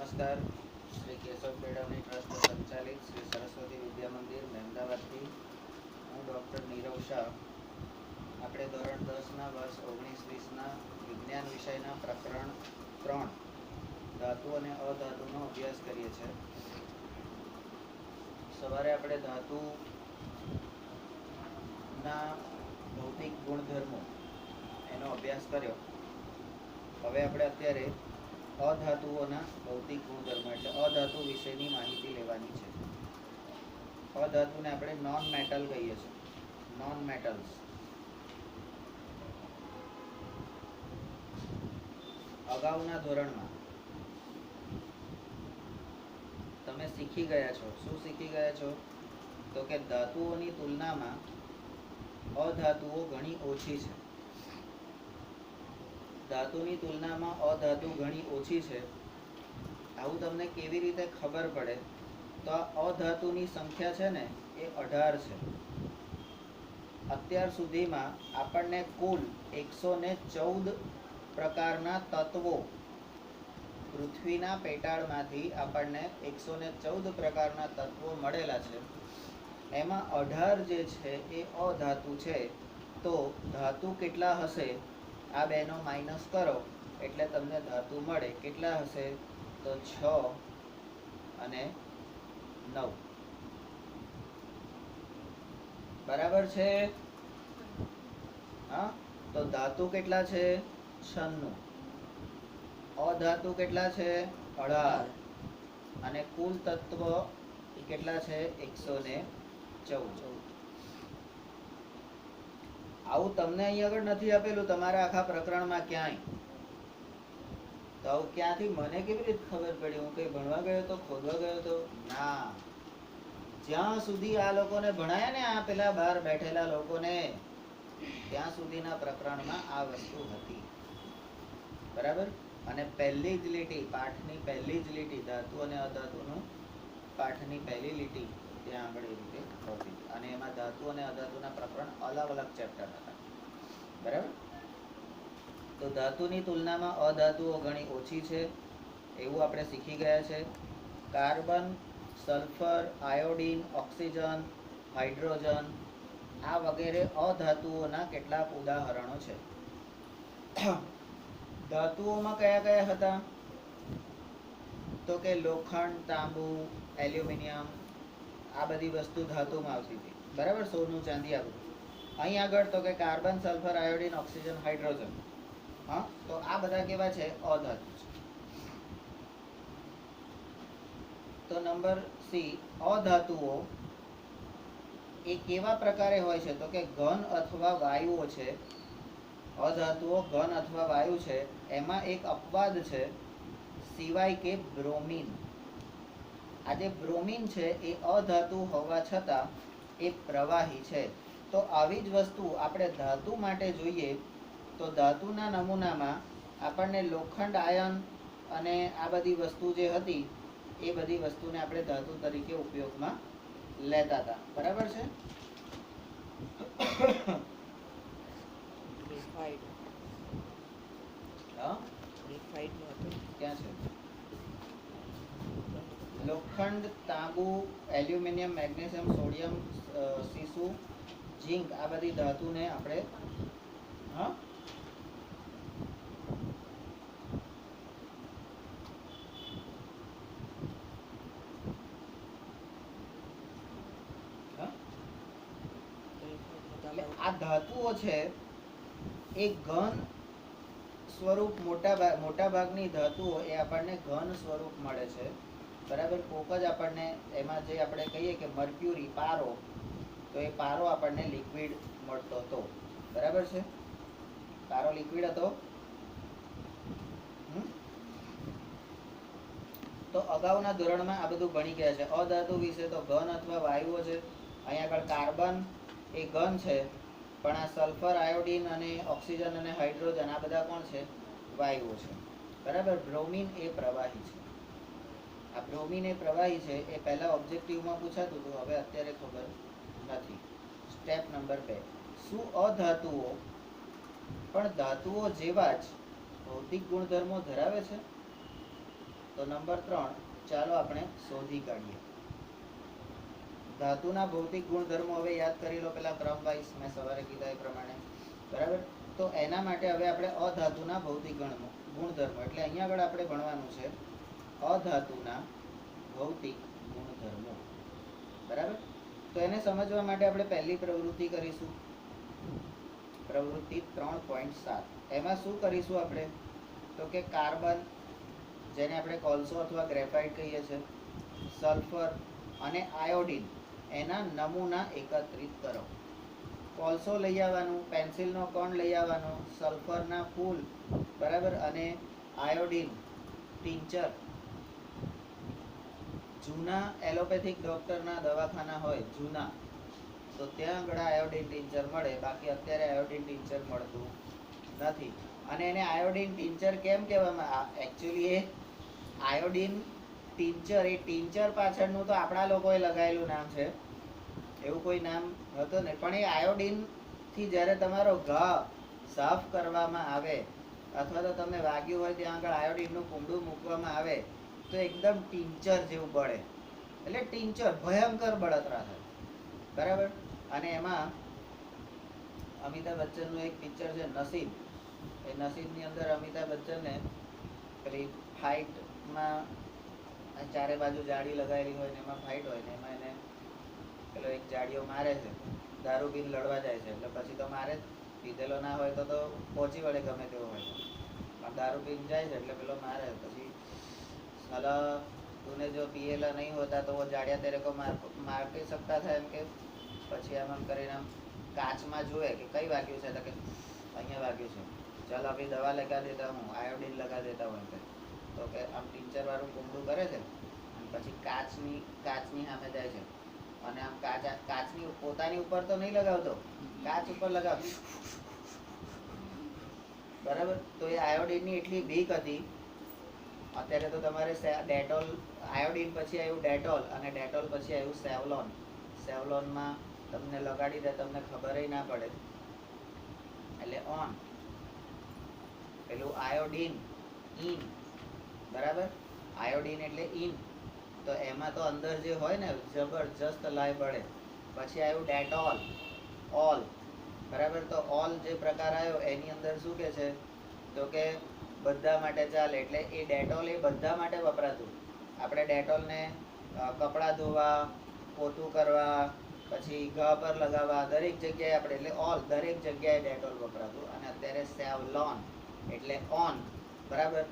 નમસ્કાર. શ્રી કેશવ કેળવણી ટ્રસ્ટ સંચાલિત શ્રી સરસ્વતી વિદ્યા મંદિર મહેમદાવાદથી હું ડૉક્ટર નીરવ શાહ. આપણે ધોરણ 10ના વર્ષ 19-20ના વિજ્ઞાન વિષયના પ્રકરણ 3 ધાતુ અને અધાતુનો અભ્યાસ કરીએ છીએ. સવારે આપણે ધાતુના ભૌતિક ગુણધર્મો એનો અભ્યાસ કર્યો. હવે આપણે અત્યારે અધાતુઓના ભૌતિક ગુણધર્મો એટલે અધાતુ વિશેની માહિતી લેવાની છે. અધાતુને આપણે નોન મેટલ કહીએ છીએ. Non metals. અગાઉના ધોરણમાં તમે શીખી ગયા છો. શું શીખી ગયા છો? તો કે ધાતુઓની તુલનામાં અધાતુઓ ઘણી ઓછી છે. ધાતુની તુલનામાં અધાતુ ઘણી ઓછી છે. આવું તમને કેવી રીતે ખબર પડે? તો આ અધાતુની સંખ્યા છે ને એ 18 છે. અત્યાર સુધીમાં આપણને કુલ 114 પ્રકારના તત્વો પૃથ્વીના પેટાળમાંથી આપણને 114 પ્રકારના તત્વો મળેલા છે. એમાં 18 જે છે એ અધાતુ છે. તો ધાતુ કેટલા હશે? આ બેનો માઇનસ કરો એટલે તમને ધાતુ મળે. કેટલા હશે? તો 6 અને 9. બરાબર છે? હા. તો ધાતુ કેટલા છે? 96. અધાતુ કેટલા છે? 18. અને કુલ તત્વ કેટલા છે? 114. આવું તમને અહીં આગળ નથી આપેલું તમારા આખા પ્રકરણમાં ક્યાંય. તો આવું ક્યાંથી મને કેવી રીતે ખબર પડી? હું કઈ ભણવા ગયો તો, ખોદવા ગયો તો? ના. જ્યાં સુધી આ લોકોને ભણાયા ને, આ પેલા બહાર બેઠેલા લોકોને, ત્યાં સુધીના પ્રકરણમાં આ વસ્તુ હતી. બરાબર? અને પહેલી જ લીટી, પાઠની પહેલી જ લીટી, ધાતુ અને અધાતુનું પાઠની પહેલી લીટી ત્યાં આગળ એ રીતે હોતી. અને એમાં ધાતુ અને અધાતુના પ્રકરણ અલગ અલગ ચેપ્ટર હતા. બરાબર? તો ધાતુની તુલનામાં અધાતુઓ ઘણી ઓછી છે એવું આપણે શીખી ગયા છે. Carbon, sulphur, iodine, oxygen, hydrogen આ વગેરે અધાતુઓના કેટલાક ઉદાહરણો છે. ધાતુઓમાં કયા કયા હતા? તો કે લોખંડ, તાંબુ, એલ્યુમિનિયમ આ બધી વસ્તુ ધાતુમાં આવતી હતી. બરાબર? સોનું, ચાંદી આ બધું. અહીં આગળ તો કે carbon, sulphur, iodine, oxygen, hydrogen. હા, તો આ બધા કેવા છે? અધાતુ છે. તો નંબર સી, અધાતુઓ એ કેવા પ્રકારે હોય છે? તો કે ઘન અથવા વાયુઓ છે. અધાતુઓ ઘન અથવા વાયુ છે. એમાં એક અપવાદ છે, સિવાય કે બ્રોમિન. આ જે બ્રોમિન છે એ અધાતુ હોવા છતાં એ પ્રવાહી છે. તો આવી જ વસ્તુ આપણે ધાતુ માટે જોઈએ તો ધાતુના નમૂનામાં આપણને લોખંડ, આયન અને આ બધી વસ્તુ જે હતી એ બધી વસ્તુને આપણે ધાતુ તરીકે ઉપયોગમાં લેતા હતા. બરાબર છે? ક્યાં છે? લોખંડ, તાંબુ, એલ્યુમિનિયમ, મેગ્નેશિયમ, સોડિયમ, સીસુ, ઝીંક આ બધી ધાતુને આપણે હા આ ધાતુઓ છે એ ઘન સ્વરૂપ, મોટા ભાગની ધાતુઓ એ આપણને ઘન સ્વરૂપ મળે છે. બરાબર? કોક જ આપણને એમાં જે આપણે કહીએ કે મર્ક્યુરી, પારો, તો એ પારો આપણને લિક્વિડ મળતો હતો. બરાબર છે? પારો લિક્વિડ હતો. તો અગાઉના ધોરણમાં આ બધું ભણી ગયા છે. અધાતુ વિશે તો ઘન અથવા વાયુઓ છે. અહીંયા આગળ કાર્બન એ ઘન છે, પણ આ સલ્ફર, આયોડીન અને ઓક્સિજન અને હાઇડ્રોજન આ બધા કોણ છે? વાયુઓ છે. બરાબર? બ્રોમિન એ પ્રવાહી છે. આ બ્રોમિન એ પ્રવાહી છે. એ પહેલા ઓબ્જેક્ટિવમાં પૂછાતું હતું, હવે અત્યારે ખબર નથી. સ્ટેપ નંબર 2, શું અધાતુઓ પણ ધાતુઓ જેવા જ ભૌતિક ગુણધર્મો ધરાવે છે? તો નંબર 3 ચાલો આપણે શોધી કાઢીએ. ધાતુના ભૌતિક ગુણધર્મો હવે યાદ કરી લો, પેલા ક્રમ વાઇઝ મેં સવારે કીધા એ પ્રમાણે, બરાબર. તો એના માટે હવે આપણે અધાતુના ભૌતિક ગુણધર્મો એટલે અહીંયા આગળ આપણે ભણવાનું છે અધાતુના ભૌતિક ગુણધર્મો, બરાબર. તો એને સમજવા માટે આપણે પહેલી પ્રવૃત્તિ કરીશું, પ્રવૃત્તિ 3.7. એમાં શું કરીશું આપણે, તો કે કાર્બન, જેને આપણે કોલસો અથવા ગ્રેફાઇટ કહીએ છીએ, સલ્ફર અને આયોડિન, એના નમૂના એકત્રિત કરો. કોલસો લઈ આવવાનું, પેન્સિલનો કણ લઈ આવવાનો, સલ્ફરના ફૂલ, બરાબર, અને આયોડિન ટિંચર. જૂના એલોપેથિક ડોક્ટરના દવાખાના હોય જૂના, તો ત્યાં આગળ આયોડિન ટિંચર મળે, બાકી અત્યારે આયોડિન ટિંચર મળતું નથી. અને એને આયોડિન ટિંચર કેમ કહેવામાં, એકચ્યુઅલી એ આયોડિન ટિંચર, એ ટિંચર પાછળનું તો આપણા લોકોએ લગાવેલું નામ છે, એવું કોઈ નામ હતું ને. પણ એ આયોડિન થી જ્યારે તમારો ઘા સાફ કરવામાં આવે અથવા તો તમને વાગ્યું હોય ત્યાં આગળ આયોડિનનું કુંડું મૂકવામાં આવે તો એકદમ ટિંચર જેવું બળે, એટલે ટિંચર ભયંકર બળતરા થાય, બરાબર. અને એમાં અમિતાભ બચ્ચનનું એક પિક્ચર છે નસીબ, એ નસીબની અંદર અમિતાભ બચ્ચનને પેલી ફાઇટમાં ચારે બાજુ જાળી લગાવેલી હોય ને એમાં ફાઇટ હોય ને એમાં એને પેલો એક જાડીઓ મારે છે, દારૂ પીને લડવા જાય છે, એટલે પછી તો મારે જ, પીધેલો ના હોય તો પહોંચી વળે ગમે તેવો હોય, પણ દારૂ પીને જાય છે એટલે પેલો મારે. પછી સાલા तूने जो पिएला नहीं होता तो वो जाड़िया तेरे को मार भी सकता था એમ કે. પછી આમ કરીને કાચમાં જુએ કે કઈ વાગ્યું છે, તો કે અહીંયા વાગ્યું છે, ચાલ અભી દવા લગા દેતા હું, આયોડિન લગા દેતા હું, તો કે આમ ટીચર વાળું કુંડું કરે છે અને પછી કાચની સામે જાય છે અને આમ કાચની પોતાની ઉપર તો નહીં લગાવતો, કાચ ઉપર લગાવ, બરાબર. તો એ આયોડિનની એટલી બીક હતી. અત્યારે તો તમારે ડેટોલ, આયોડિન પછી આવ્યું ડેટોલ અને ડેટોલ પછી આવ્યું સેવલોન. સેવલોનમાં તમને લગાડી દે, તમને ખબર ના પડે, એટલે ઓન. પેલું આયોડિન ઇન, બરાબર, આયોડિન એટલે ઇન, તો એમાં તો અંદર જે હોય ને જબરજસ્ત લાય બળે. પછી આવ્યું ડેટોલ, ઓલ, બરાબર. તો ઓલ જે પ્રકાર આવ્યો એની અંદર શું કે છે, તો કે બધા માટે ચાલે, એટલે એ ડેટોલ એ બધા માટે વપરાતું. આપણે ડેટોલને કપડાં ધોવા, પોતું કરવા, પછી ઘા પર લગાવવા, દરેક જગ્યાએ આપણે, એટલે ઓલ, દરેક જગ્યાએ ડેટોલ વપરાતું. અને અત્યારે સેવલોન એટલે ઓન, બરાબર,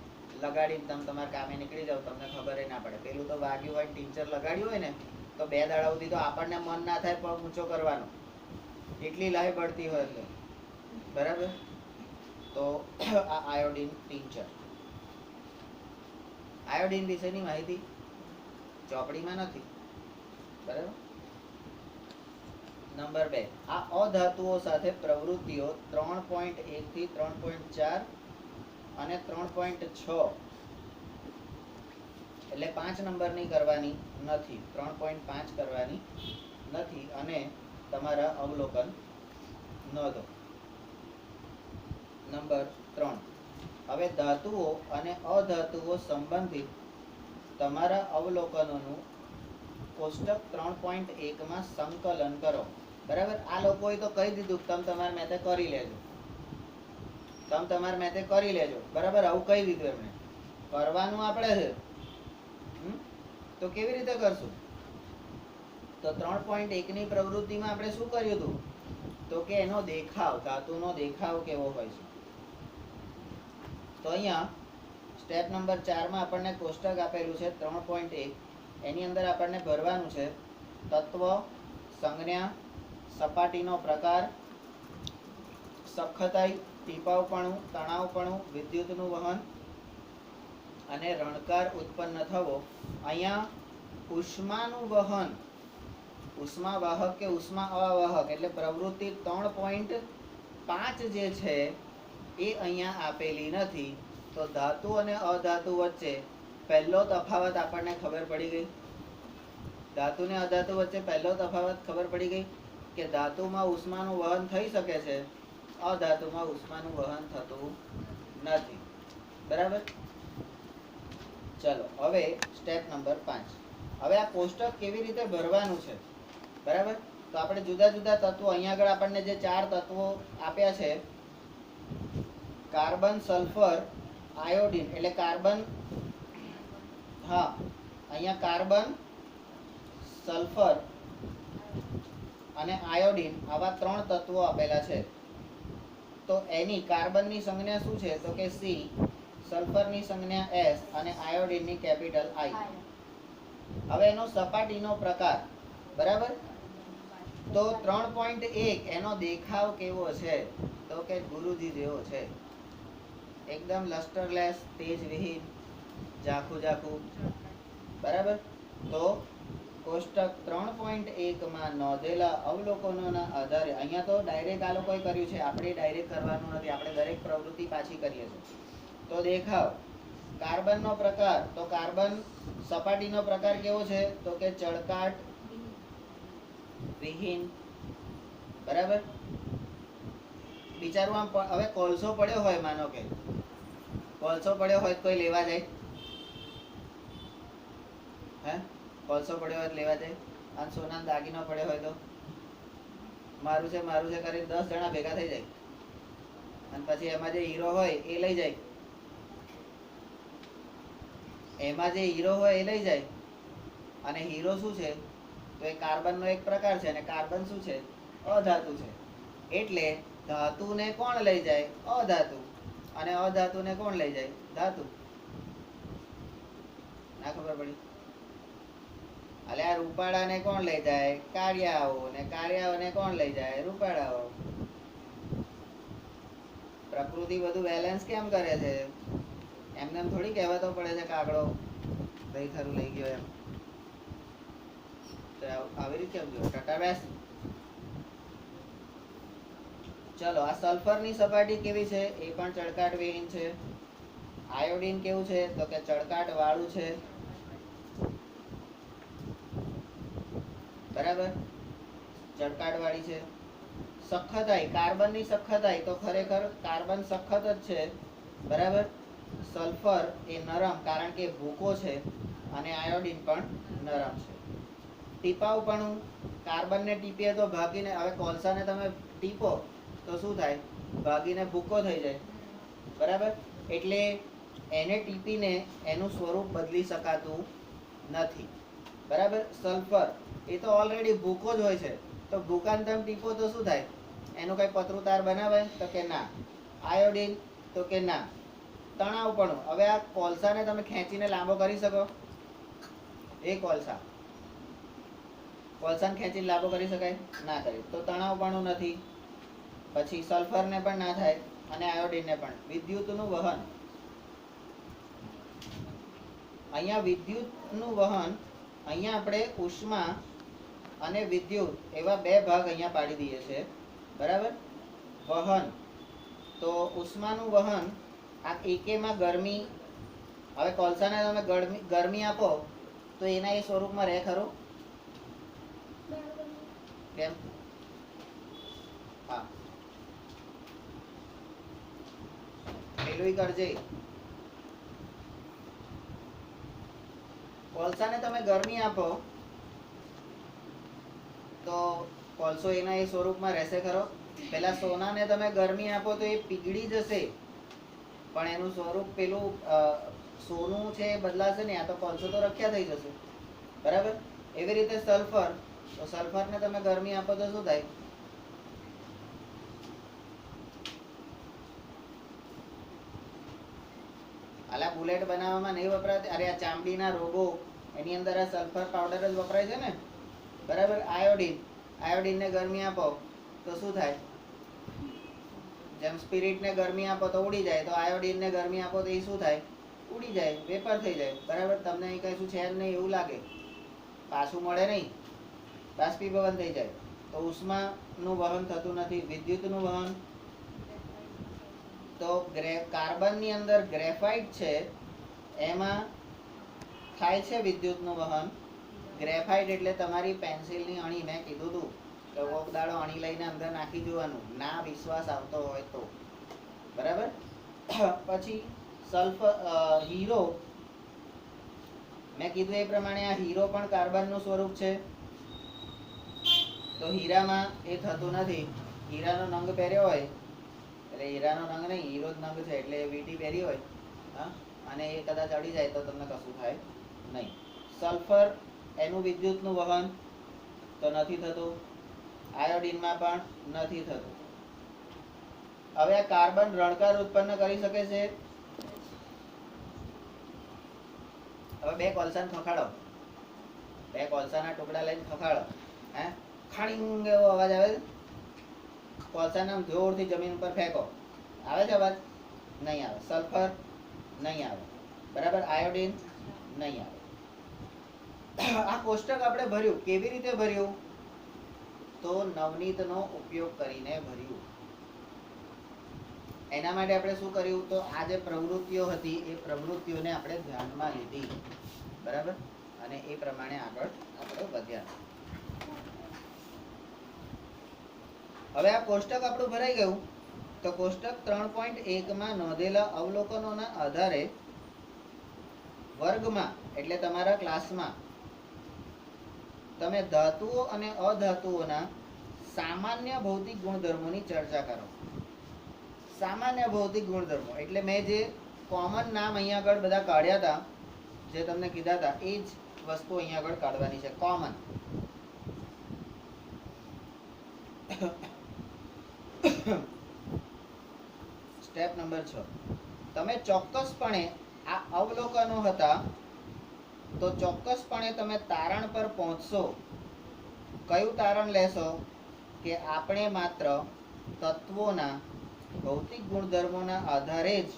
લગાડીને તમે તમારા કામે નીકળી જાવ, તમને ખબર ના પડે. પેલું તો વાગ્યું હોય, ટીચર લગાડ્યું હોય ને તો 2 દાડા સુધી તો આપણને મન ના થાય પણ ઊંચો કરવાનો, એટલી લાઈ પડતી હોય એટલે, બરાબર. તો આ આયોડિન ટિંચર. આયોડિન વિશેની માહિતી ચોપડીમાં નથી, બરાબર. નંબર 2, આ અધાતુઓ સાથે પ્રવૃત્તિઓ 3.1 થી 3.4 અને 3.6 એટલે 5 નંબરની કરવાની નથી, 3.5 કરવાની નથી. અને તમારા અવલોકન નોંધો. નંબર 3, હવે ધાતુઓ અને અધાતુઓ સંબંધિત તમારા અવલોકનોનું કોષ્ટક 3.1 માં સંકલન કરો, બરાબર. આ લોકોએ તો કહી દીધું તમે તમારા મેથે કરી લેજો, તમે તમારા મેથે કરી લેજો, બરાબર. આવું કહી દીધું એમણે, કરવાનું આપણે છે. તો કેવી રીતે કરશું, તો 3.1 ની પ્રવૃત્તિમાં આપણે શું કર્યું હતું, તો કે એનો દેખાવ, ધાતુનો દેખાવ કેવો હોય છે. તો અહીંયા સ્ટેપ નંબર 4 માં આપણને કોષ્ટક આપેલું છે 3.1. એની અંદર આપણને ભરવાનું છે તત્વ, સંજ્ઞા, સપાટીનો પ્રકાર, સખતાઈ, ટીપાવપણું, તણાવપણું, વિદ્યુતનું વહન અને રણકાર ઉત્પન્ન થવો. અહીંયા ઉષ્માનું વહન, ઉષ્મા વાહક કે ઉષ્મા અવાહક એટલે પ્રવૃત્તિ 3.5 જે છે એ અહીંયા આપેલી નથી. તો ધાતુ અને અધાતુ વચ્ચે પહેલો તફાવત આપણને ખબર પડી ગઈ. ધાતુ ને અધાતુ વચ્ચે પહેલો તફાવત ખબર પડી ગઈ કે ધાતુમાં ઉષ્માનું વહન થઈ શકે છે, અધાતુમાં ઉષ્માનું વહન થતું નથી, બરાબર. ચલો હવે સ્ટેપ નંબર 5. હવે આ કોષ્ટક કેવી રીતે ભરવાનું છે, બરાબર? તો આપણે જુદા જુદા તત્વો, અહીંયા આગળ આપણને જે 4 તત્વો આપ્યા છે, કાર્બન, સલ્ફર, આયોડિન, એટલે કાર્બન, હા અહીંયા કાર્બન, સલ્ફર અને આયોડિન, આવા 3 તત્વો આપેલા છે. તો એની કાર્બનની સંજ્ઞા શું છે? તો કે સી, સલ્ફરની સંજ્ઞા એસ અને આયોડિનની કેપિટલ આઈ. હવે એનો સપાટીનો પ્રકાર, બરાબર? તો 3.1 એનો દેખાવ કેવો છે? તો કે ગુરુજી જેવો છે, એકદમ લસ્ટરલેસ, તેજવિહીન, ઝાખું ઝાખું, બરાબર? તો કોષ્ટક 3.1 માં નોંધેલા અવલોકનોના આધારે, અહીંયા તો ડાયરેક્ટ આ લોકોએ કર્યું છે, આપણે ડાયરેક્ટ કરવાનું નથી, આપણે દરેક પ્રવૃત્તિ પાછી કરીએ છીએ. તો દેખાવ, કાર્બનનો પ્રકાર, તો કાર્બન સપાટીનો પ્રકાર કેવો છે? તો કે ચળકાટ વિહીન, બરાબર? બિચારું આમ, હવે કોલસો પડ્યો હોય, માનો કે કોલસો પડ્યો હોય તો લેવા જાય? હે? કોલસો પડ્યો હોય તો લેવા જાય? અને સોનાનો દાગીનો પડ્યો હોય તો મારું છે કરીને 10 જણા ભેગા થઈ જાય, અને પછી એમાં જે હીરો હોય એ લઈ જાય, એમાં જે હીરો હોય એ લઈ જાય. અને હીરો શું છે? તો એ કાર્બનનો એક પ્રકાર છે, અને કાર્બન શું છે? અધાતુ છે. એટલે ધાતુને કોણ લઈ જાય? અધાતુ. અને અધાતુને કોણ લઈ જાય? ધાતુ. ના ખબર પડી? એટલે આ રૂપાળાને કોણ લઈ જાય? કાળિયાઓ. ને કાળિયાઓને કોણ લઈ જાય? રૂપાળાઓ. પ્રકૃતિ બધું બેલેન્સ કેમ કરે છે? એમને એમ થોડી કહેવાતો પડે છે કાગડો દહીં ખરું લઈ ગયો એમ. તો આવી રીતે કેમ ગયો? ટટા બેસ. ચલો, આ સલ્ફરની સપાટી કેવી છે? એ પણ ચળકાટ વિહીન છે. આયોડિન કેવું છે? તો કે ચળકાટ વાળું છે, બરાબર? ચળકાટ વાળી છે. સખતાઈ, કાર્બનની સખતાઈ, તો ખરેખર કાર્બન સખત જ છે, બરાબર? સલ્ફર એ નરમ, કારણ કે ભૂકો છે, અને આયોડિન પણ નરમ છે. ટીપાવપણું, કાર્બનને ટીપીએ તો ભાગીને, હવે કોલસાને તમે ટીપો તો શું થાય? ભાગીને ભૂકો થઈ જાય, બરાબર? એટલે એને ટીપીને એનું સ્વરૂપ બદલી શકાતું નથી, બરાબર? સલ્ફર એ તો ઓલરેડી ભૂકો જ હોય છે, તો ભૂકાને તમે ટીપો તો શું થાય? એનું કઈ પતરું તાર બનાવે? તો કે ના. આયોડિન, તો કે ના. તણાવપણું, હવે આ કોલસાને તમે ખેંચીને લાંબો કરી શકો? એ કોલસાને ખેંચીને લાંબો કરી શકાય? ના કરી. તો તણાવપણું નથી. પછી સલ્ફરને પણ ના થાય, અને આયોડિનને પણ. વિદ્યુતનું વહન, અહીંયા વિદ્યુતનું વહન, અહીંયા આપણે ઉષ્મા અને વિદ્યુત એવા 2 ભાગ અહીંયા પાડી દઈએ છે, બરાબર? વહન, તો ઉષ્માનું વહન, આ એકેમાં ગરમી, હવે કોલસાને તમે ગરમી આપો તો એના એ સ્વરૂપમાં રહે ખરું? કેમ? હા, પેલું કરજે. કોલસાને તમે ગરમી આપો તો કોલસો એના એ સ્વરૂપમાં રહેશે ખરો? પેલા સોનાને તમે ગરમી આપો તો એ પીગળી જશે, પણ એનું સ્વરૂપ પેલું સોનું છે એ બદલાશે ને. આ તો કોલસો તો રખ્યા થઈ જશે, બરાબર? એવી રીતે સલ્ફર, તો સલ્ફરને તમે ગરમી આપો તો શું થાય? આલા બુલેટ બનાવવામાં નહીં વપરાય? અરે આ ચામડીના રોગો, એની અંદર આ સલ્ફર પાવડર જ વપરાય છે ને, બરાબર? આયોડિનને ગરમી આપો તો શું થાય? જેમ સ્પિરિટને ગરમી આપો તો ઉડી જાય, તો આયોડિનને ગરમી આપો તો એ શું થાય? ઉડી જાય, વેપર થઈ જાય, બરાબર? તમને અહીં કઈ શું છે નહીં એવું લાગે, પાછું મળે નહીં, બાષ્પીભવન થઈ જાય. તો ઉષ્માનું વહન થતું નથી. વિદ્યુતનું વહન, તો કાર્બનની અંદર ગ્રેફાઇટ છે, એમાં થાય છે વિદ્યુતનું વહન. ગ્રેફાઇટ એટલે તમારી પેન્સિલની અણી, મેં કીધું હતું કે કોક દાડો અણી લઈને અંદર નાખી જોવાનું, ના વિશ્વાસ આવતો હોય તો, બરાબર? પછી સલ્ફર, હીરો, મેં કીધું એ પ્રમાણે આ હીરો પણ કાર્બનનું સ્વરૂપ છે, તો હીરામાં એ થતું નથી. હીરાનો નંગ પહેર્યો હોય એટલે હીરાનો નંગ નહીં, હીરો જ નંગ છે એટલે વીટી પહેરી હોય, હા, અને એ કદાચ અડી જાય તો તમને કશું થાય નહીં. સલ્ફર એનું વિદ્યુતનું વહન તો નથી થતું, આયોડિનમાં પણ નથી થતું. હવે આ કાર્બન રણકાર ઉત્પન્ન કરી શકે છે. હવે બે કોલસાને ખખાડો, બે કોલસાના ટુકડા લઈને ખખાડો, હે, ખાડીંગ એવો અવાજ આવે, કોલસાને આમ જોરથી જમીન પર ફેંકો, આવે છે અવાજ? નહીં આવે. સલ્ફર નહીં આવે, બરાબર. આયોડિન નહીં આવે. આ કોષ્ટક આપણે ભર્યું, કેવી રીતે ભર્યું? તો નવનીતનો ઉપયોગ કરીને ભર્યું. એના માટે આપણે શું કર્યું? તો આ જે પ્રવૃત્તિઓ હતી એ પ્રવૃત્તિઓને આપણે ધ્યાનમાં લીધી, બરાબર, અને એ પ્રમાણે આગળ આપણે વધ્યા. હવે આ કોષ્ટક આપણું ભરાઈ ગયું. તો કોષ્ટક 3.1 માં નોંધેલા અવલોકનોના આધારે વર્ગમાં એટલે તમારા ક્લાસમાં તમે ધાતુઓ અને અધાતુઓના સામાન્ય ભૌતિક ગુણધર્મોની ચર્ચા કરો. સામાન્ય ભૌતિક ગુણધર્મો એટલે મેં જે કોમન નામ અહીંયા આગળ બધા કાઢ્યા હતા, જે તમને કીધા હતા, એ જ વસ્તુ અહીંયા આગળ કાઢવાની છે, કોમન. Step number 6. તમે ચોક્કસપણે આ અવલોકનો હતા તો ચોક્કસપણે તમે તારણ પર પહોંચશો. કયું તારણ લેશો? કે આપણે માત્ર તત્વોના ભૌતિક ગુણધર્મોના આધારે જ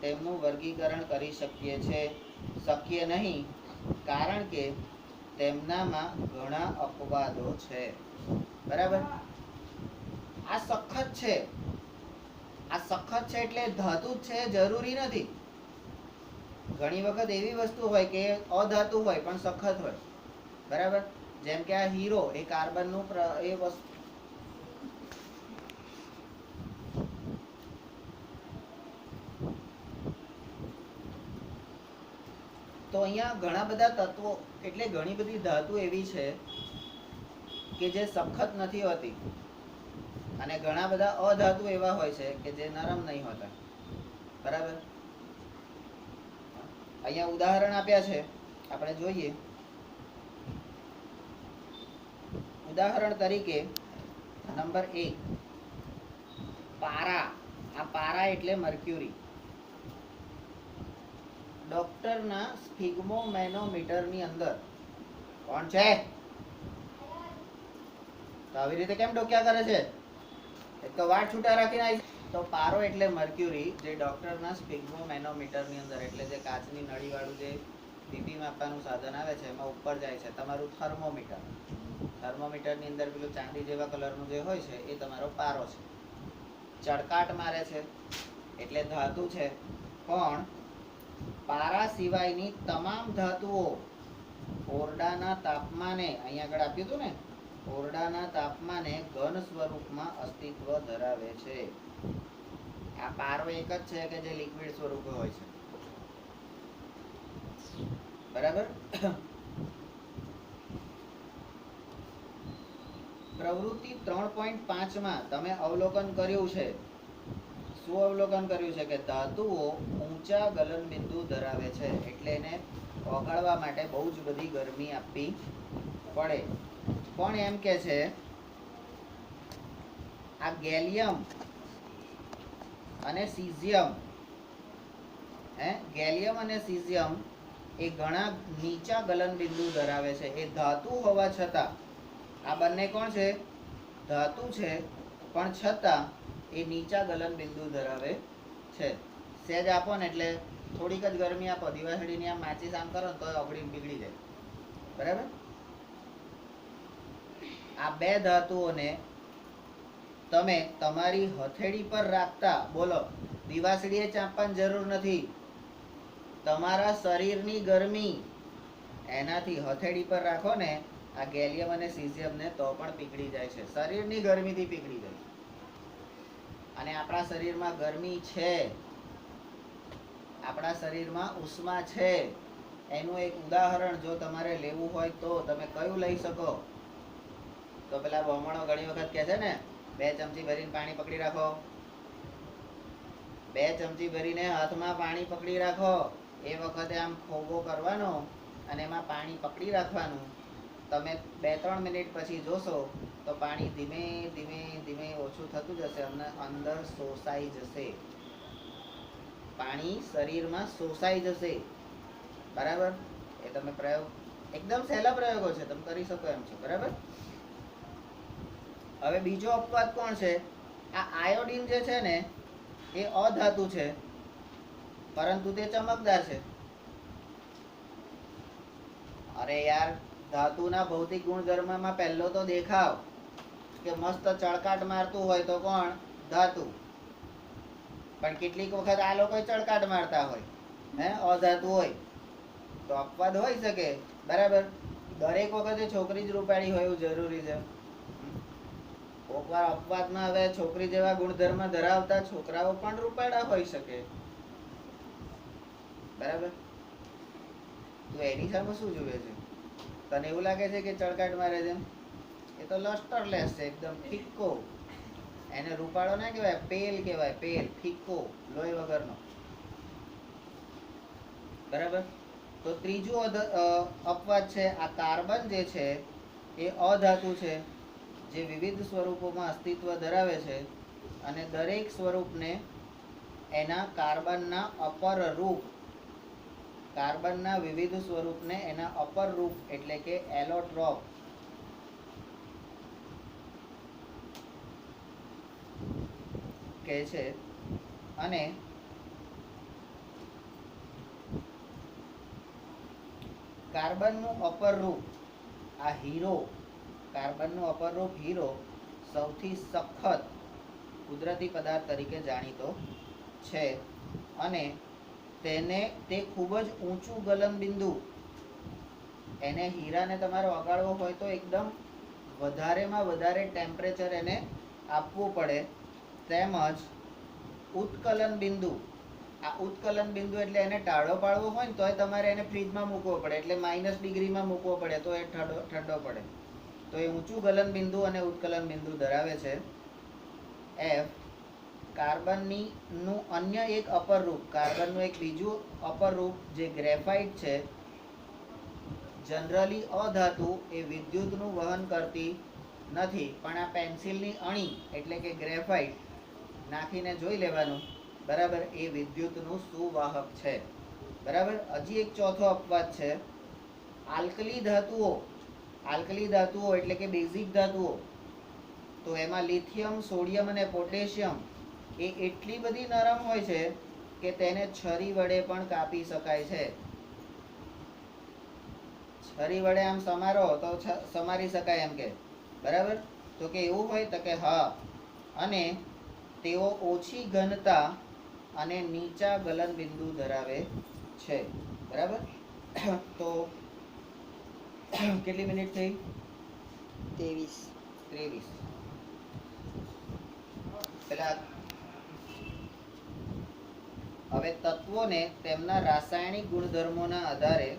તેમનું વર્ગીકરણ કરી શકીએ છીએ. શક્ય નહીં, કારણ કે તેમનામાં ઘણા અપવાદો છે, બરાબર. આ સખત છે, આ સખત છે એટલે ધાતુ છે જરૂરી નથી. ઘણી વખત એવી વસ્તુ હોય કે અધાતુ હોય પણ સખત હોય, બરાબર. જેમ કે આ હીરો એ કાર્બનનું એ વસ્તુ, તો અહીંયા ઘણા બધા તત્વો એટલે ઘણી બધી ધાતુ એવી છે કે જે સખત નથી હોતી, અને ઘણા બધા અધાતુ એવા હોય છે કે જે નરમ નહીં હોતા, બરાબર. અહીંયા ઉદાહરણ આપ્યા છે, આપણે જોઈએ. ઉદાહરણ તરીકે નંબર 1, પારા. આ પારા એટલે મર્ક્યુરી. ડોક્ટરના સ્ફિગ્મોમેનોમીટરની અંદર કોણ છે? તો આવી રીતે કેમ ડોક્યા કરે છે? એક તો વાળ છૂટા રાખીને આવી. તો પારો એટલે મર્ક્યુરી, જે ડોક્ટરના સ્ફિગ્મોમેનોમીટરની અંદર એટલે જે કાચની નળીવાળું જે બીપી માપવાનું સાધન આવે છે એમાં ઉપર જાય છે તમારું થર્મોમીટર. થર્મોમીટરની અંદર પેલું ચાંદી જેવા કલરનું જે હોય છે એ તમારો પારો છે. ચળકાટ મારે છે એટલે ધાતુ છે, પણ પારા સિવાયની તમામ ધાતુઓ ઓરડાના તાપમાને, અહીંયા આગળ આપ્યું હતું ને, ઓરડાના તાપમાને ઘન સ્વરૂપમાં અસ્તિત્વ ધરાવે છે. આ પારો એક જ છે કે જે લિક્વિડ સ્વરૂપે હોય છે, બરાબર. પ્રવૃત્તિ 3.5 માં તમે અવલોકન કર્યું છે. શું અવલોકન કર્યું છે? કે ધાતુઓ ઊંચા ગલન બિંદુ ધરાવે છે, એટલે એને ઓગાળવા માટે બહુ જ બધી ગરમી આપવી પડે. પણ એમ કે છે આ ગેલિયમ અને સીઝિયમ, ગેલિયમ અને સીઝિયમ એ ઘણા નીચા ગલન બિંદુ ધરાવે છે. એ ધાતુ હોવા છતાં, આ બંને કોણ છે? ધાતુ છે, પણ છતાં એ નીચા ગલન બિંદુ ધરાવે છે. સહેજ આપો ને એટલે થોડીક જ ગરમી આપો, દિવાસળીની આમ માચીસ આમ કરો ને તો ઓગળી પીગળી જાય, બરાબર. આ બે ધાતુઓને તમે તમારી હથેળી પર રાખતા, બોલો, દિવાસળીએ ચાંપવાની જરૂર નથી. તમારા શરીરની ગરમી એનાથી હથેળી પર રાખો ને, આ ગેલિયમ અને સીઝિયમને તો પણ પીગળી જાય છે. શરીરની ગરમીથી પીગળી જાય. અને આપણા શરીરમાં ગરમી છે, આપણા શરીરમાં ઉષ્મા છે, એનું એક ઉદાહરણ જો તમારે લેવું હોય તો તમે કયું લઈ શકો? તો પેલા બ્રાહ્મણો ઘણી વખત કહે છે ને 2 ચમચી ભરીને પાણી પકડી રાખો, 2 ચમચી ભરીને હાથમાં પાણી પકડી રાખો. એ વખતે આમ ખોગો કરવાનો અને એમાં પાણી પકડી રાખવાનું. તમે 2-3 મિનિટ પછી જોશો તો પાણી ધીમે ધીમે ધીમે ઓછું થતું જશે અને અંદર શોષાઈ જશે. પાણી શરીરમાં શોષાઈ જશે. બરાબર? એ તમે પ્રયોગ એકદમ સહેલા પ્રયોગો છે, તમે કરી શકો એમ છો. બરાબર? હવે બીજો અપવાદ કોણ છે? આ આયોડીન જે છે ને એ અધાતુ છે, પરંતુ તે ચમકદાર છે. અરે યાર, ધાતુના ભૌતિક ગુણધર્મમાં પહેલો તો દેખાવ કે મસ્ત ચળકાટ મારતું હોય તો કોણ? ધાતુ. પણ કેટલીક વખત આ લોકો ચળકાટ મારતા હોય, અધાતુ હોય તો અપવાદ હોઈ શકે. બરાબર? દરેક વખતે છોકરી જ રૂપાળી હોય એવું જરૂરી છે? કોકવાર અપવાદમાં હવે છોકરી જેવા ગુણધર્મ ધરાવતા છોકરાઓ પણ રૂપાળા હોઈ શકે. બરાબર? તો એની સામે શું જોવે છે? તને એવું લાગે છે કે ચળકાટ મારે છે? એ તો લસ્ટરલેસ છે, એકદમ ફિક્કો. એને રૂપાળો ના કહેવાય, પેલ કહેવાય. પેલ, ફિક્કો, લોહી વગરનો. બરાબર? તો ત્રીજું અપવાદ છે આ કાર્બન જે છે એ અધાતુ છે, જે વિવિધ સ્વરૂપોમાં અસ્તિત્વ ધરાવે છે અને દરેક સ્વરૂપને એના કાર્બનના અપર રૂપ, કાર્બનના વિવિધ સ્વરૂપને એના અપર રૂપ એટલે કે એલોટ્રોપ કહે છે. અને કાર્બનનું અપર રૂપ આ હીરો, કાર્બનનું અપર રૂપ હીરો સૌથી સખત કુદરતી પદાર્થ તરીકે જાણીતો છે અને તે ખૂબ જ ઊંચું ગલનબિંદુ, એને હીરાને તમારે ઓગાળવો હોય તો એકદમ વધારેમાં વધારે ટેમ્પરેચર એને આપવું પડે. તેમજ ઉત્કલન બિંદુ, આ ઉત્કલન બિંદુ એટલે એને ટાળો પાડવો હોય ને તોય તમારે એને ફ્રીજમાં મૂકવો પડે, એટલે -ડિગ્રીમાં મૂકવો પડે તો એ ઠંડો પડે. તો એ ઊંચું ગલન બિંદુ અને ઉત્કલન બિંદુ ધરાવે છે. એફ કાર્બનનું અન્ય એક અપર રૂપ, કાર્બનનું એક બીજું અપર રૂપ જે ગ્રેફાઇટ છે, જનરલી અધાતુ, એ વિદ્યુતનું વહન કરતી નથી. પણ આ પેન્સિલની અણી એટલે કે ગ્રેફાઇટ નાખીને જોઈ લેવાનું. બરાબર? એ વિદ્યુતનું સુવાહક છે. બરાબર? હજી એક ચોથો અપવાદ છે આલ્કલી ધાતુઓ. આલ્કલી ધાતુઓ એટલે કે બેઝિક ધાતુઓ. તો એમાં લિથિયમ, સોડિયમ અને પોટેશિયમ એ એટલી બધી નરમ હોય છે કે તેને છરી વડે પણ કાપી શકાય છે. છરી વડે આમ સમારો તો સમારી શકાય એમ કે. બરાબર? તો કે એવું હોય તો કે હા. અને તેઓ ઓછી ઘનતા અને નીચા ગલન બિંદુ ધરાવે છે. બરાબર? તો કેટલી મિનિટ થઈ? 23. પેલા હવે તત્વોને તેમના રાસાયણિક ગુણધર્મોના આધારે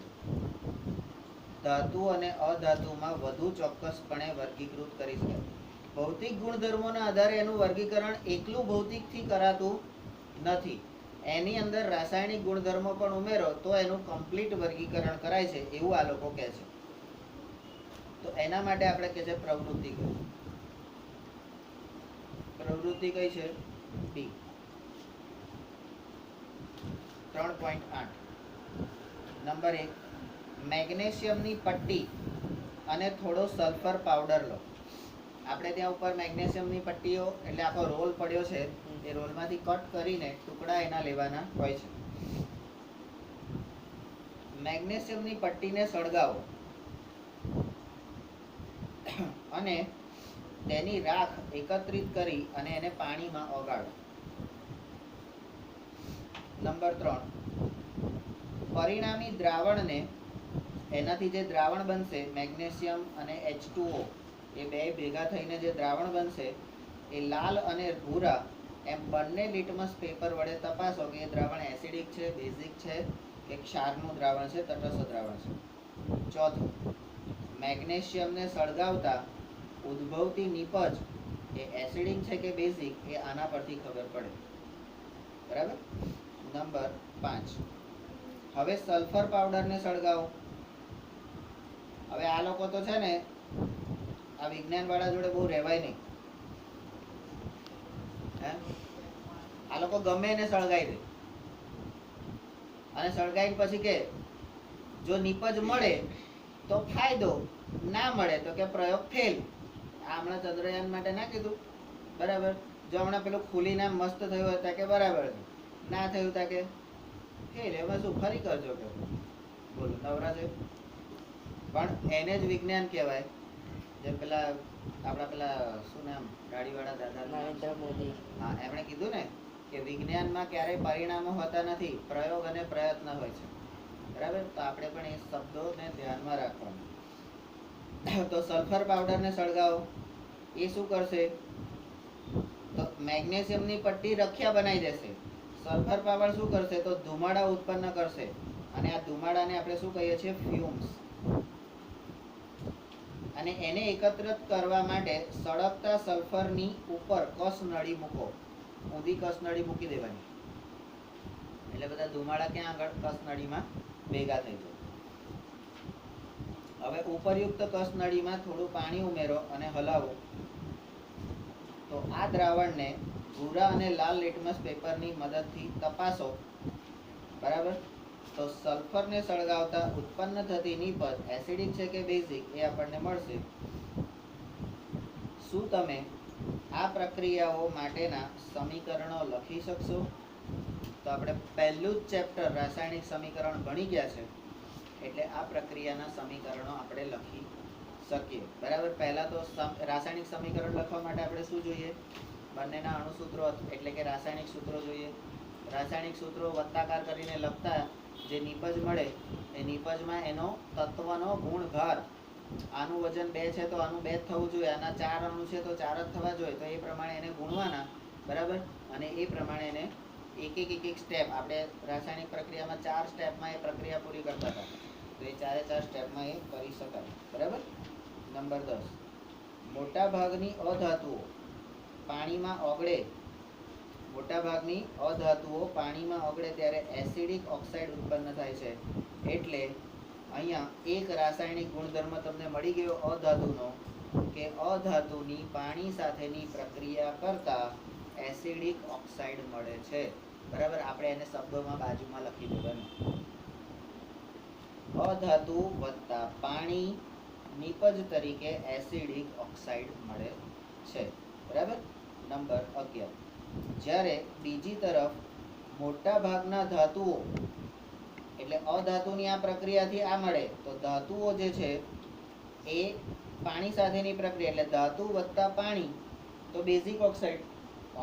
ધાતુ અને અધાતુમાં વધુ ચોક્કસપણે વર્ગીકૃત કરી શકાય. ભૌતિક ગુણધર્મોના આધારે એનું વર્ગીકરણ એકલું ભૌતિકથી કરાતું નથી. એની અંદર રાસાયણિક ગુણધર્મો પણ ઉમેરો તો એનું કમ્પ્લીટ વર્ગીકરણ કરાય છે, એવું આ લોકો કહે છે. તો એના માટે આપણે કહે છે પ્રવૃત્તિ કઈ. પ્રવૃત્તિ કઈ છે? ડી 3.8. નંબર 1, મેગ્નેશિયમની પટ્ટી અને થોડો સલ્ફર પાવડર લો. આપણે ત્યાં ઉપર મેગ્નેશિયમની પટ્ટીઓ એટલે આખો રોલ પડ્યો છે, એ રોલમાંથી કટ કરીને ટુકડા એના લેવાના હોય છે. મેગ્નેશિયમની પટ્ટીને સળગાવો અને તેની રાખ એકત્રિત કરી અને એને પાણીમાં ઓગાળો. નંબર 3, પરિણામી દ્રાવણને, એનાથી જે દ્રાવણ બનશે મેગ્નેશિયમ અને H2O એ બે ભેગા થઈને જે દ્રાવણ બનશે એ લાલ અને ભૂરા એમ બંને લિટમસ પેપર વડે તપાસો કે એ દ્રાવણ એસિડિક છે, બેઝિક છે કે ક્ષારનું દ્રાવણ છે, તટસ્થ દ્રાવણ છે. ચોથું, મેગ્નેશિયમને સળગાવતા ઉદ્ભવતી નીપજ એ એસિડિક છે કે બેઝિક એ આના પરથી ખબર પડે. બરાબર. નંબર 5, હવે સલ્ફર પાવડરને સળગાવો. હવે આ લોકો તો છે ને આ વિજ્ઞાન વાળા જોડે બહુ રહેવાય નહીં. આ લોકો ગમે એને સળગાઈ દે અને સળગાઈને પછી કે જો નીપજ મળે તો ફાયદો, ના મળે તો કે પ્રયોગ ફેલ. આ હમણાં ચંદ્રયાન માટે ના કીધું? બરાબર. જો હમણાં પેલું ખુલીને મસ્ત થયું હોય કે બરાબર છે, ના થયું તા કે ફેલ. એમાં શું ફરી કરજો કે બોલો નવરા છે. પણ એને જ વિજ્ઞાન કહેવાય. જેમ પેલા આપણા પેલા શું નામ ગાડીવાળા દાદા નરેન્દ્ર મોદી, હા, એમણે કીધું ને કે વિજ્ઞાનમાં ક્યારેય પરિણામો હોતા નથી, પ્રયોગ અને પ્રયત્ન હોય છે. બરાબર. તો આપણે પણ એ શબ્દોને ધ્યાનમાં રાખવાનું. તો સલ્ફર પાવડરને સળગાવો, એ શું કરશે? તો મેગ્નેશિયમની પટ્ટી રખ્યા બનાવી દેશે. સલ્ફર પાવડર શું કરશે? તો ધુમાડા ઉત્પન્ન કરશે. અને આ ધુમાડાને આપણે શું કહીએ છીએ? ફ્યુમ્સ. અને એને એકત્રિત કરવા માટે સળગતા સલ્ફરની ઉપર કસનળી મૂકો. ઊંધી કસનળી મૂકી દેવાની, એટલે બધા ધુમાડા ક્યાં આગળ? કસનળીમાં ભેગા થઈ જાય. હવે ઉપરયુક્ત કસનળીમાં થોડું પાણી ઉમેરો અને હલાવો. તો આ દ્રાવણને ભૂરા અને લાલ લિટમસ પેપરની મદદથી તપાસો. બરાબર. તો સલ્ફરને સળગાવતા ઉત્પન્ન થતી નીપજ એસિડિક છે કે બેઝિક એ આપણને મળશે. શું તમે આ પ્રક્રિયાઓ માટેના સમીકરણો લખી શકશો? તો આપણે પહેલું જ ચેપ્ટર રાસાયણિક સમીકરણ ભણી ગયા છે, એટલે આ પ્રક્રિયાના સમીકરણો આપણે લખી શકીએ. બરાબર. પહેલા તો રાસાયણિક સમીકરણ લખવા માટે આપણે શું જોઈએ? બંનેના અણુસૂત્રો એટલે કે રાસાયણિક સૂત્રો જોઈએ. રાસાયણિક સૂત્રો વત્તાકાર કરીને લખતા જે નીપજ મળે એ નીપજમાં એનો તત્વનો ગુણભાર, આનું વજન 2 છે તો આનું 2 જ થવું જોઈએ, આના 4 અણુ છે તો 4 જ થવા જોઈએ, તો એ પ્રમાણે એને ગુણવાના. બરાબર. અને એ પ્રમાણે એને એક એક સ્ટેપ, આપણે રાસાયણિક પ્રક્રિયામાં 4 સ્ટેપમાં એ પ્રક્રિયા પૂરી કરતા હતા, તો એ 4 સ્ટેપમાં એ કરી શકાય. બરાબર. નંબર 10, મોટા ભાગની અધાતુઓ પાણીમાં ઓગળે. મોટાભાગની અધાતુઓ પાણીમાં ઓગળે ત્યારે એસિડિક ઓક્સાઇડ ઉત્પન્ન થાય છે. એટલે અહીંયા એક રાસાયણિક ગુણધર્મ તમને મળી ગયો અધાતુનો, કે અધાતુની પાણી સાથેની પ્રક્રિયા કરતા એસિડિક ઓક્સાઇડ મળે છે. બરાબર. આપણે એને શબ્દોમાં બાજુમાં લખી દેવાનું. અધાતુ વત્તા પાણી નીપજ તરીકે એસિડિક ઓક્સાઇડ મળે છે. બરાબર. નંબર 11, જ્યારે બીજી તરફ મોટા ભાગના ધાતુઓ એટલે અધાતુની આ પ્રક્રિયાથી આ મળે, તો ધાતુઓ જે છે એ પાણી સાથેની પ્રક્રિયા એટલે ધાતુ વત્તા પાણી, તો બેઝિક ઓક્સાઇડ.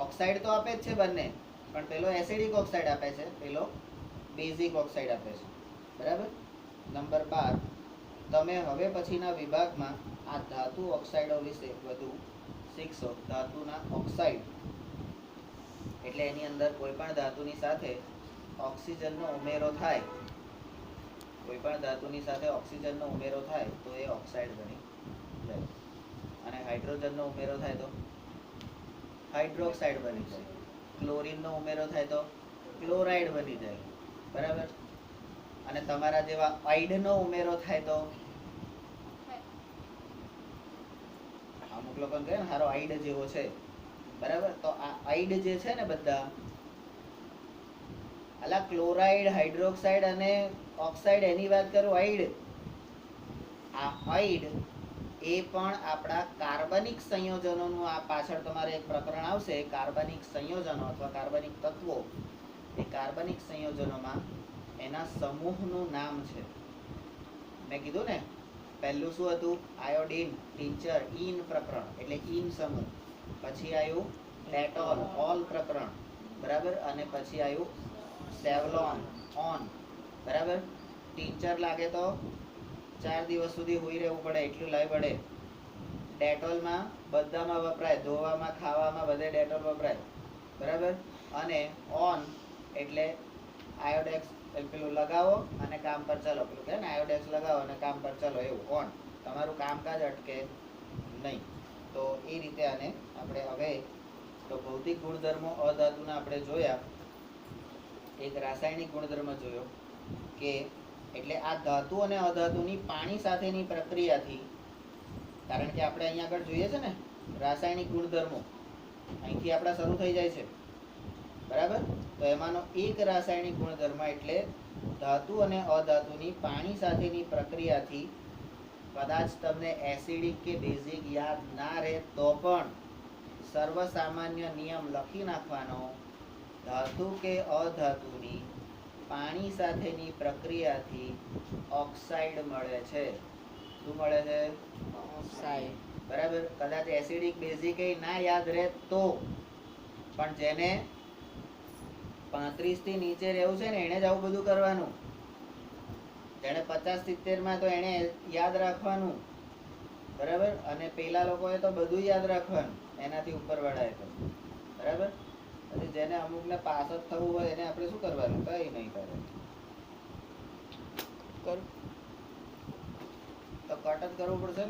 ઓક્સાઇડ તો આપે જ છે બંને, પણ પેલો એસિડિક ઓક્સાઇડ આપે છે, પેલો બેઝિક ઓક્સાઇડ આપે છે. બરાબર. નંબર 12, તમે હવે પછીના વિભાગમાં આ ધાતુ ઓક્સાઇડો વિશે વધુ શીખશો. ધાતુના ઓક્સાઇડ એટલે એની અંદર કોઈ પણ ધાતુની સાથે ઓક્સિજનનો ઉમેરો થાય, કોઈ પણ ધાતુની સાથે ઓક્સિજનનો ઉમેરો થાય તો એ ઓક્સાઇડ બની જાય. અને હાઇડ્રોજનનો ઉમેરો થાય તો હાઇડ્રોક્સાઇડ બની જાય. ક્લોરીનનો ઉમેરો થાય તો ક્લોરાઇડ બની જાય. બરાબર. અને તમારા જેવા આઇડનો ઉમેરો થાય તો અમુક લોકોને કહે ને હારો આઈડ જેવો છે. બરાબર. તો આ આઈડ જે છે ને બધા અલા ક્લોરાઇડ, હાઇડ્રોક્સાઇડ અને ઓક્સાઇડ એની વાત કરું. આઈડ, આ આઈડ એ પણ આપણા કાર્બનિક સંયોજનોનું, આ પાછળ તમારે એક પ્રકરણ આવશે કાર્બનિક સંયોજનો અથવા કાર્બનિક તત્વો. એ કાર્બનિક સંયોજનોમાં એના સમૂહનું નામ છે. મેં કીધું ને પહેલું શું હતું? આયોડીન ટિંચર, ઈન પ્રકરણ એટલે ઈન સમૂહ. પછી આવ્યું પ્લેટોલ, ઓલ પ્રકરણ. બરાબર. અને પછી આવ્યું સેવલોન, ઓન. બરાબર. ટિંચર લાગે તો 4 દિવસ સુધી હોઈ રહેવું પડે એટલું લાવી પડે. ડેટોલમાં બધામાં વપરાય, ધોવામાં, ખાવામાં બધે ડેટોલ વપરાય. બરાબર. અને ઓન એટલે આયોડેક્સ પેલું લગાવો અને કામ પર ચાલો, પેલું કહે ને આયોડેક્સ લગાવો અને કામ પર ચાલો, એવું ઓન. તમારું કામકાજ અટકે નહીં. તો એ રીતે આને આપણે હવે તો ભૌતિક ગુણધર્મો અધાતુના આપણે જોયા. એક રાસાયણિક ગુણધર્મ જોયો કે એટલે આ ધાતુ અને અધાતુની પાણી સાથેની પ્રક્રિયાથી, કારણ કે આપણે અહીંયા આગળ જોઈએ છે ને રાસાયણિક ગુણધર્મો અહીંથી આપણા શરૂ થઈ જાય છે, બરાબર? તો એમાંનો એક રાસાયણિક ગુણધર્મ એટલે ધાતુ અને અધાતુની પાણી સાથેની પ્રક્રિયાથી કદાચ તમને એસિડિક કે બેઝિક યાદ ના રહે તો પણ સર્વસામાન્ય નિયમ લખી નાખવાનો. ધાતુ કે અધાતુની પાણી સાથેની પ્રક્રિયાથી ઓક્સાઇડ મળે છે. શું મળે છે? ઓક્સાઇડ. બરાબર. કદાચ એસિડિક બેઝિક ના યાદ રહે તો પણ જેને 35 થી નીચે રહેવું છે ને એને જ આવું બધું કરવાનું. જેને 50-70 માં તો એને યાદ રાખવાનું, બરાબર? અને પેલા લોકોએ તો બધું યાદ રાખવાનું એનાથી ઉપર વાળાએ તો, બરાબર? પછી જેને અમુકને પાસ જ થવું હોય એને આપણે શું કરવાનું? કઈ નહીં કરે તો કટ જ કરવું પડશે ને.